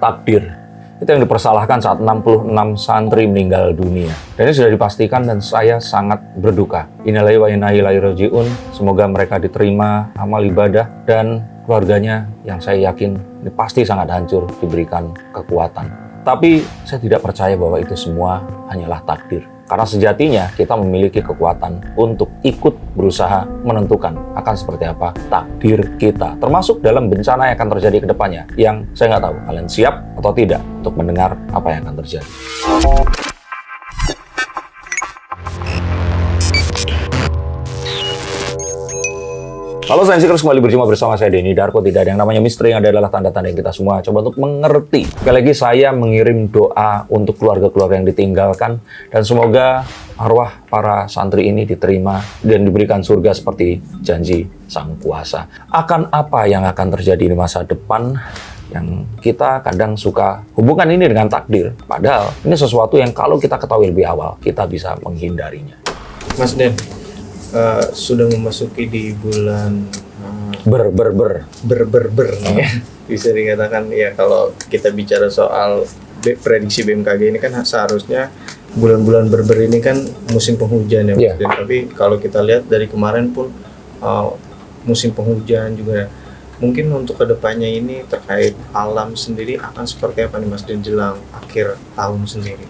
takdir. Itu yang dipersalahkan saat 66 santri meninggal dunia. Dan ini sudah dipastikan dan saya sangat berduka. Innalillahi wa inna ilaihi raji'un. Semoga mereka diterima amal ibadah dan keluarganya yang saya yakin ini pasti sangat hancur diberikan kekuatan. Tapi saya tidak percaya bahwa itu semua hanyalah takdir. Karena sejatinya kita memiliki kekuatan untuk ikut berusaha menentukan akan seperti apa takdir kita. Termasuk dalam bencana yang akan terjadi ke depannya. Yang saya nggak tahu kalian siap atau tidak untuk mendengar apa yang akan terjadi. Halo Sainsikers, kembali berjumpa bersama saya Denny Darko. Tidak ada yang namanya misteri, yang ada adalah tanda-tanda yang kita semua coba untuk mengerti. Sekali lagi saya mengirim doa untuk keluarga-keluarga yang ditinggalkan. Dan semoga arwah para santri ini diterima dan diberikan surga seperti janji Sang Kuasa. Akan apa yang akan terjadi di masa depan? Yang kita kadang suka hubungkan ini dengan takdir. Padahal ini sesuatu yang kalau kita ketahui lebih awal, kita bisa menghindarinya. Mas Den, sudah memasuki di bulan ber nih ya. Bisa dikatakan ya, kalau kita bicara soal prediksi BMKG ini kan seharusnya bulan-bulan berber ini kan musim penghujan ya, Mas Den. Tapi kalau kita lihat dari kemarin pun musim penghujan juga. Mungkin untuk kedepannya ini terkait alam sendiri akan seperti apa nih Mas Den jelang akhir tahun sendiri?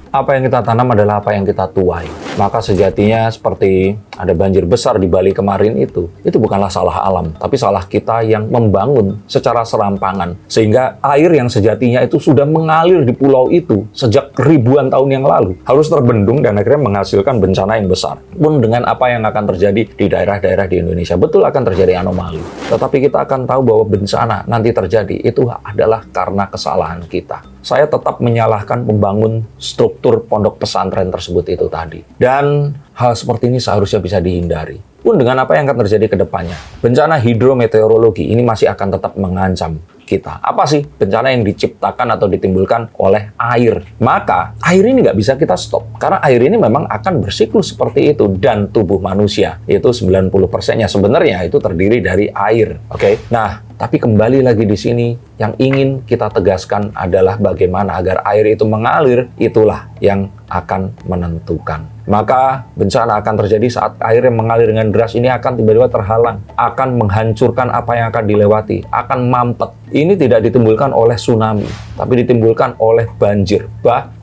Apa yang kita tanam adalah apa yang kita tuai. Maka sejatinya seperti ada banjir besar di Bali kemarin itu bukanlah salah alam, tapi salah kita yang membangun secara serampangan. Sehingga air yang sejatinya itu sudah mengalir di pulau itu sejak ribuan tahun yang lalu, harus terbendung dan akhirnya menghasilkan bencana yang besar. Pun dengan apa yang akan terjadi di daerah-daerah di Indonesia, betul akan terjadi anomali. Tetapi kita akan tahu bahwa bencana nanti terjadi itu adalah karena kesalahan kita. Saya tetap menyalahkan pembangun struktur pondok pesantren tersebut itu tadi. Dan hal seperti ini seharusnya bisa dihindari. Pun dengan apa yang akan terjadi ke depannya. Bencana hidrometeorologi ini masih akan tetap mengancam kita. Apa sih bencana yang diciptakan atau ditimbulkan oleh air? Maka air ini nggak bisa kita stop. Karena air ini memang akan bersiklus seperti itu. Dan tubuh manusia itu 90%-nya sebenarnya itu terdiri dari air. Oke? Nah, tapi kembali lagi di sini, yang ingin kita tegaskan adalah bagaimana agar air itu mengalir, itulah yang akan menentukan. Maka bencana akan terjadi saat air yang mengalir dengan deras ini akan tiba-tiba terhalang, akan menghancurkan apa yang akan dilewati, akan mampet. Ini tidak ditimbulkan oleh tsunami, tapi ditimbulkan oleh banjir,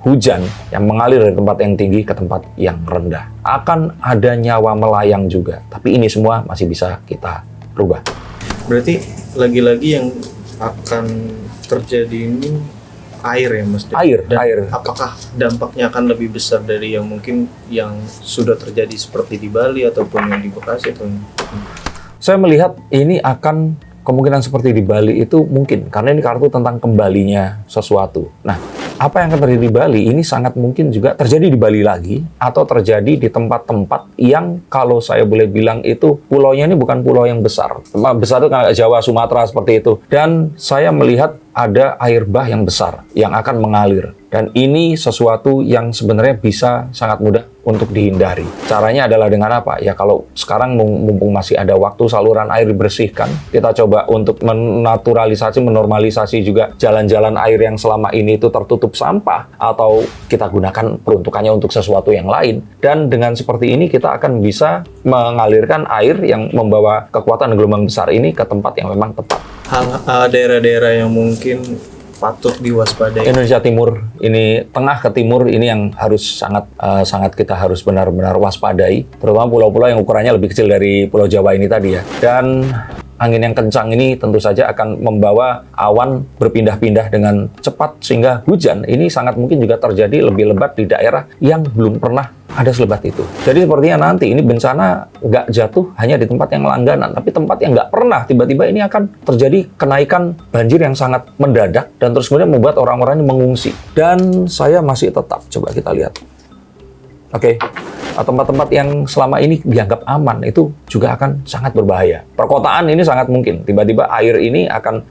hujan yang mengalir dari tempat yang tinggi ke tempat yang rendah. Akan ada nyawa melayang juga, tapi ini semua masih bisa kita rubah. Berarti lagi-lagi yang akan terjadi ini air ya Mas Den? Air. Apakah dampaknya akan lebih besar dari yang mungkin yang sudah terjadi seperti di Bali ataupun yang di Bekasi atau? Saya melihat ini akan kemungkinan seperti di Bali itu mungkin, karena ini kartu tentang kembalinya sesuatu. Nah, apa yang akan terjadi di Bali ini sangat mungkin juga terjadi di Bali lagi, atau terjadi di tempat-tempat yang kalau saya boleh bilang itu pulaunya ini bukan pulau yang besar. Besar itu kayak Jawa, Sumatera seperti itu. Dan saya melihat ada air bah yang besar yang akan mengalir. Dan ini sesuatu yang sebenarnya bisa sangat mudah untuk dihindari. Caranya adalah dengan apa? Ya kalau sekarang mumpung masih ada waktu saluran air dibersihkan, kita coba untuk menaturalisasi, menormalisasi juga jalan-jalan air yang selama ini itu tertutup sampah, atau kita gunakan peruntukannya untuk sesuatu yang lain. Dan dengan seperti ini kita akan bisa mengalirkan air yang membawa kekuatan gelombang besar ini ke tempat yang memang tepat. Daerah-daerah yang mungkin patut diwaspadai. Indonesia Timur, ini tengah ke timur, ini yang harus sangat kita harus benar-benar waspadai, terutama pulau-pulau yang ukurannya lebih kecil dari Pulau Jawa ini tadi ya. Dan angin yang kencang ini tentu saja akan membawa awan berpindah-pindah dengan cepat sehingga hujan ini sangat mungkin juga terjadi lebih lebat di daerah yang belum pernah ada selebat itu. Jadi sepertinya nanti ini bencana nggak jatuh hanya di tempat yang langganan, tapi tempat yang nggak pernah, tiba-tiba ini akan terjadi kenaikan banjir yang sangat mendadak dan terus kemudian membuat orang-orang ini mengungsi. Dan saya masih tetap, coba kita lihat. Oke. Tempat-tempat yang selama ini dianggap aman itu juga akan sangat berbahaya. Perkotaan ini sangat mungkin tiba-tiba air ini akan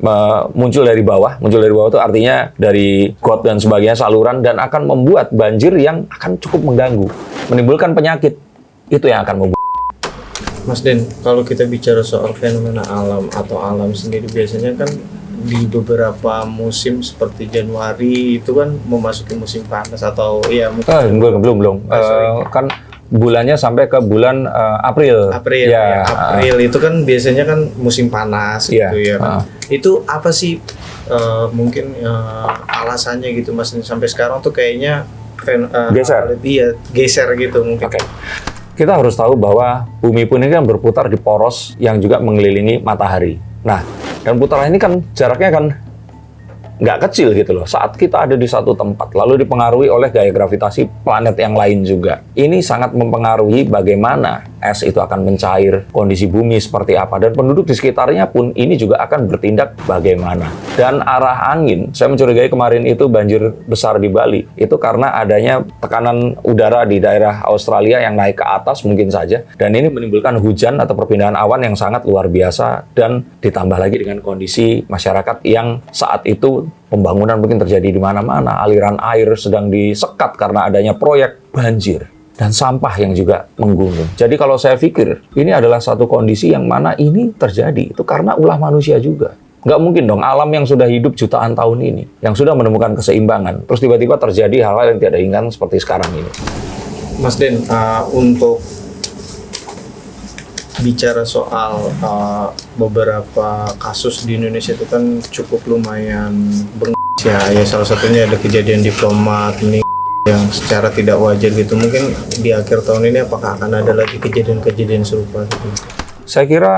muncul dari bawah. Muncul dari bawah itu artinya dari got dan sebagainya, saluran, dan akan membuat banjir yang akan cukup mengganggu, menimbulkan penyakit. Itu yang akan membuat. Mas Den, kalau kita bicara soal fenomena alam atau alam sendiri, biasanya kan di beberapa musim seperti Januari itu kan memasuki musim panas atau ya mungkin belum. Kan bulannya sampai ke bulan April. Ya, April itu kan biasanya kan musim panas gitu ya. Itu apa sih mungkin alasannya gitu Mas, sampai sekarang tuh kayaknya geser gitu mungkin. Oke. Kita harus tahu bahwa bumi pun ini kan berputar di poros yang juga mengelilingi matahari. Nah, dan putaran ini kan jaraknya kan nggak kecil gitu loh. Saat kita ada di satu tempat, lalu dipengaruhi oleh gaya gravitasi planet yang lain juga. Ini sangat mempengaruhi bagaimana es itu akan mencair, kondisi bumi seperti apa, dan penduduk di sekitarnya pun ini juga akan bertindak bagaimana. Dan arah angin, saya mencurigai kemarin itu banjir besar di Bali, itu karena adanya tekanan udara di daerah Australia yang naik ke atas mungkin saja, dan ini menimbulkan hujan atau perpindahan awan yang sangat luar biasa, dan ditambah lagi dengan kondisi masyarakat yang saat itu pembangunan mungkin terjadi di mana-mana, aliran air sedang disekat karena adanya proyek, banjir, dan sampah yang juga menggunung. Jadi kalau saya pikir, ini adalah satu kondisi yang mana ini terjadi, itu karena ulah manusia juga. Nggak mungkin dong, alam yang sudah hidup jutaan tahun ini, yang sudah menemukan keseimbangan, terus tiba-tiba terjadi hal-hal yang tidak diinginkan seperti sekarang ini. Mas Den, untuk bicara soal beberapa kasus di Indonesia itu kan cukup lumayan ya, salah satunya ada kejadian diplomat ini yang secara tidak wajar gitu. Mungkin di akhir tahun ini apakah akan ada lagi kejadian-kejadian serupa gitu? Saya kira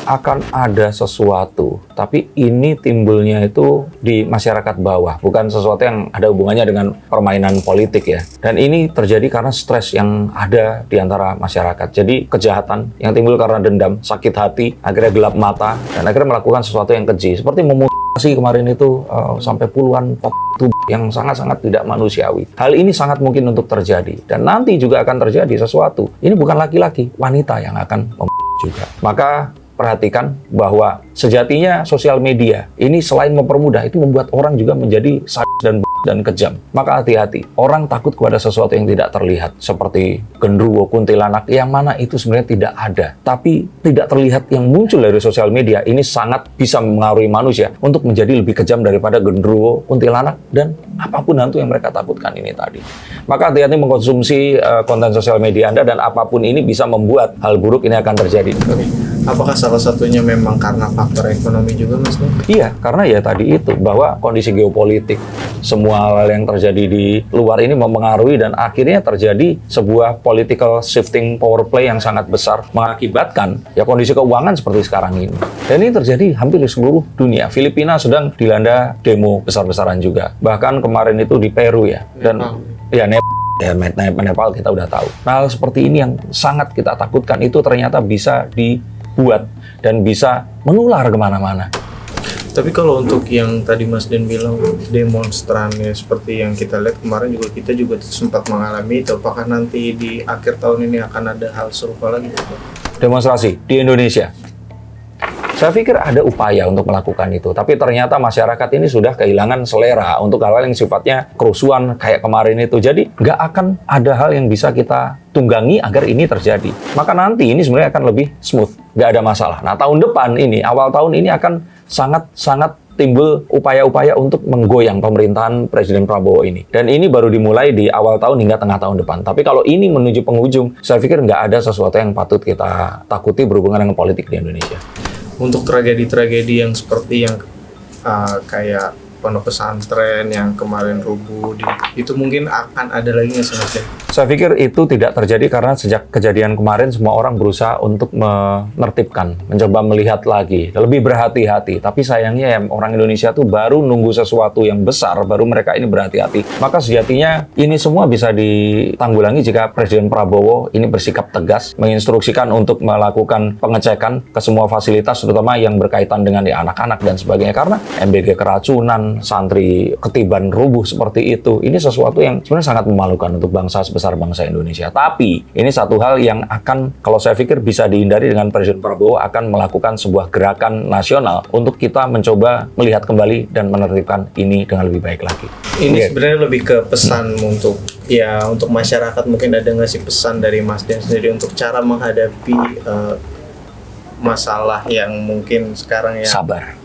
akan ada sesuatu, tapi ini timbulnya itu di masyarakat bawah, bukan sesuatu yang ada hubungannya dengan permainan politik ya. Dan ini terjadi karena stres yang ada di antara masyarakat. Jadi kejahatan yang timbul karena dendam, sakit hati, akhirnya gelap mata, dan akhirnya melakukan sesuatu yang keji. Seperti memutasi kemarin itu sampai puluhan tubuh yang sangat-sangat tidak manusiawi. Hal ini sangat mungkin untuk terjadi. Dan nanti juga akan terjadi sesuatu. Ini bukan laki-laki, wanita yang akan juga. Maka perhatikan bahwa sejatinya sosial media ini selain mempermudah, itu membuat orang juga menjadi sadis dan kejam. Maka hati-hati, orang takut kepada sesuatu yang tidak terlihat, seperti genderuwo, kuntilanak, yang mana itu sebenarnya tidak ada, tapi tidak terlihat yang muncul dari sosial media ini sangat bisa mengaruhi manusia untuk menjadi lebih kejam daripada genderuwo, kuntilanak, dan apapun hantu yang mereka takutkan ini tadi. Maka hati-hati mengkonsumsi konten sosial media Anda, dan apapun ini bisa membuat hal buruk ini akan terjadi. Apakah salah satunya memang karena faktor ekonomi juga, Mas? Iya, karena ya tadi itu, bahwa kondisi geopolitik, semua hal yang terjadi di luar ini mempengaruhi, dan akhirnya terjadi sebuah political shifting power play yang sangat besar, mengakibatkan ya kondisi keuangan seperti sekarang ini. Dan ini terjadi hampir di seluruh dunia. Filipina sedang dilanda demo besar-besaran juga. Bahkan kemarin itu di Peru ya. Dan Nepal kita udah tahu. Nah, hal seperti ini yang sangat kita takutkan itu ternyata bisa dibuat dan bisa menular kemana-mana. Tapi kalau untuk yang tadi Mas Den bilang demonstrannya seperti yang kita lihat kemarin juga, kita juga sempat mengalami itu. Apakah nanti di akhir tahun ini akan ada hal serupa lagi? Demonstrasi di Indonesia. Saya pikir ada upaya untuk melakukan itu, tapi ternyata masyarakat ini sudah kehilangan selera untuk hal-hal yang sifatnya kerusuhan kayak kemarin itu. Jadi nggak akan ada hal yang bisa kita tunggangi agar ini terjadi. Maka nanti ini sebenarnya akan lebih smooth, nggak ada masalah. Nah, tahun depan ini, awal tahun ini akan sangat timbul upaya-upaya untuk menggoyang pemerintahan Presiden Prabowo ini. Dan ini baru dimulai di awal tahun hingga tengah tahun depan. Tapi kalau ini menuju penghujung, saya pikir nggak ada sesuatu yang patut kita takuti berhubungan dengan politik di Indonesia. Untuk tragedi-tragedi yang seperti yang kayak pondok pesantren yang kemarin rubuh, itu mungkin akan ada lagi nggak sih? Saya pikir itu tidak terjadi karena sejak kejadian kemarin semua orang berusaha untuk menertibkan, mencoba melihat lagi, lebih berhati-hati. Tapi sayangnya ya, orang Indonesia tuh baru nunggu sesuatu yang besar, baru mereka ini berhati-hati. Maka sejatinya ini semua bisa ditanggulangi jika Presiden Prabowo ini bersikap tegas, menginstruksikan untuk melakukan pengecekan ke semua fasilitas, terutama yang berkaitan dengan anak-anak dan sebagainya. Karena MBG keracunan, santri ketiban rubuh seperti itu, ini sesuatu yang sebenarnya sangat memalukan untuk bangsa sebesar bangsa Indonesia. Tapi ini satu hal yang akan, kalau saya pikir bisa dihindari dengan Presiden Prabowo akan melakukan sebuah gerakan nasional untuk kita mencoba melihat kembali dan menertibkan ini dengan lebih baik lagi. Ini sebenarnya lebih ke pesan untuk masyarakat. Mungkin ada nggak sih pesan dari Mas Den sendiri untuk cara menghadapi masalah yang mungkin sekarang ya? Sabar.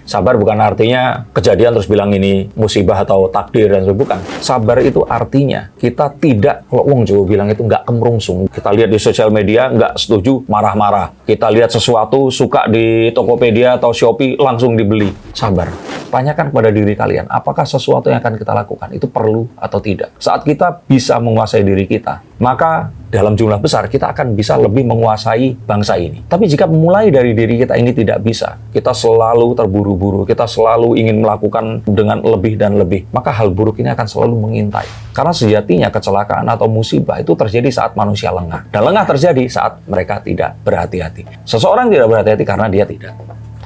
Sabar bukan artinya kejadian terus bilang ini musibah atau takdir dan sebagainya. Bukan. Sabar itu artinya kita tidak, kalau wong Jawa bilang itu nggak kemerungsung. Kita lihat di sosial media nggak setuju, marah-marah. Kita lihat sesuatu suka di Tokopedia atau Shopee langsung dibeli. Sabar. Tanyakan kepada diri kalian, apakah sesuatu yang akan kita lakukan itu perlu atau tidak. Saat kita bisa menguasai diri kita, maka dalam jumlah besar kita akan bisa lebih menguasai bangsa ini. Tapi jika mulai dari diri kita ini tidak bisa, kita selalu terburu-buru, kita selalu ingin melakukan dengan lebih dan lebih, maka hal buruk ini akan selalu mengintai. Karena sejatinya kecelakaan atau musibah itu terjadi saat manusia lengah. Dan lengah terjadi saat mereka tidak berhati-hati. Seseorang tidak berhati-hati karena dia tidak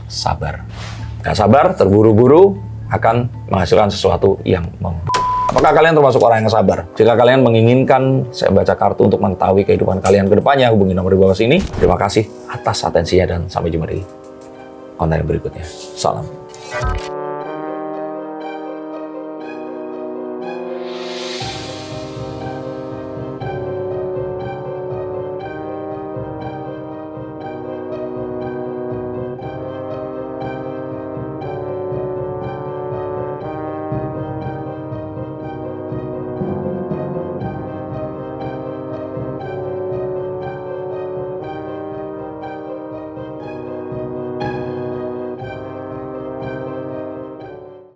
sabar. Gak sabar, terburu-buru, akan menghasilkan sesuatu yang Apakah kalian termasuk orang yang sabar? Jika kalian menginginkan saya baca kartu untuk mengetahui kehidupan kalian ke depannya, hubungi nomor di bawah sini. Terima kasih atas atensinya dan sampai jumpa di konten berikutnya. Salam.